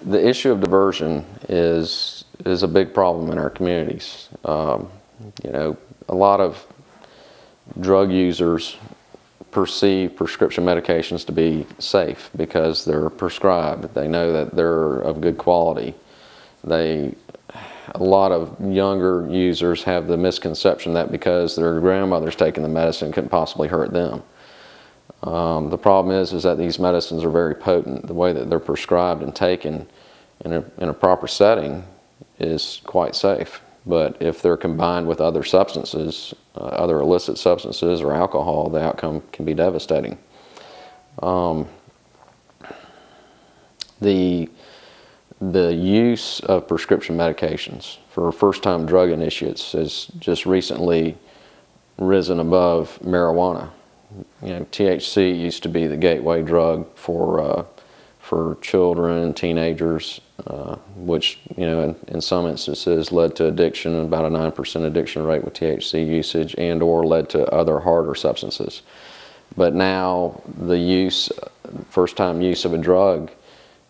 The issue of diversion is a big problem in our communities. You know, a lot of drug users perceive prescription medications to be safe because they're prescribed. They know that they're of good quality. A lot of younger users have the misconception that because their grandmother's taking the medicine, it couldn't possibly hurt them. The problem is that these medicines are very potent. The way that they're prescribed and taken in a proper setting is quite safe. But if they're combined with other substances, other illicit substances or alcohol, the outcome can be devastating. The use of prescription medications for first-time drug initiates has just recently risen above marijuana. You know, THC used to be the gateway drug for children, teenagers, which, you know, in some instances led to addiction, about a 9% addiction rate with THC usage, and/or led to other harder substances. But now the first-time use of a drug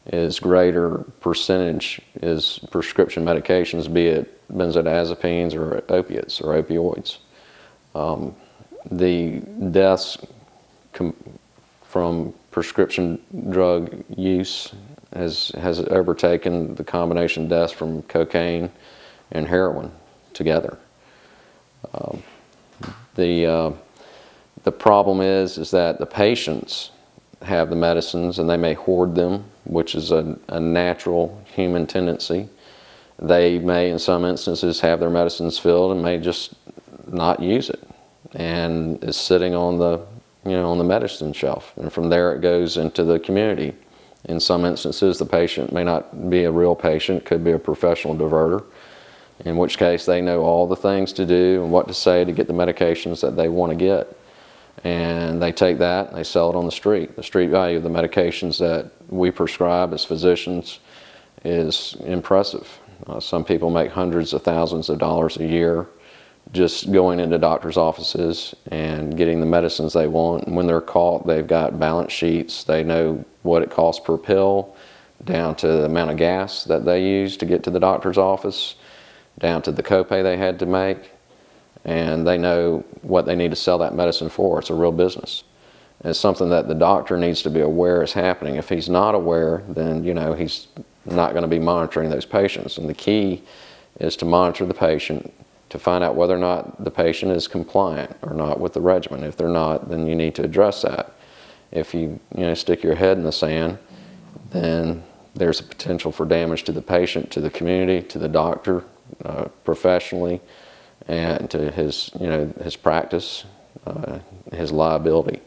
is greater percentage is prescription medications, be it benzodiazepines or opiates or opioids. The deaths from prescription drug use has overtaken the combination deaths from cocaine and heroin together. The problem is that the patients have the medicines and they may hoard them, which is a natural human tendency. They may, in some instances, have their medicines filled and may just not use it, and it's sitting on the on the medicine shelf, and from there it goes into the community. In some instances, the patient may not be a real patient, could be a professional diverter, in which case they know all the things to do and what to say to get the medications that they want to get. And they take that and they sell it on the street. The street value of the medications that we prescribe as physicians is impressive. Some people make hundreds of thousands of dollars a year just going into doctors' offices and getting the medicines they want. And when they're caught, they've got balance sheets. They know what it costs per pill, down to the amount of gas that they use to get to the doctor's office, down to the copay they had to make. And they know what they need to sell that medicine for. It's a real business. And it's something that the doctor needs to be aware is happening. If he's not aware, then he's not going to be monitoring those patients. And the key is to monitor the patient to find out whether or not the patient is compliant or not with the regimen. If they're not, then you need to address that. If you stick your head in the sand, then there's a potential for damage to the patient, to the community, to the doctor, professionally, and to his practice, his liability.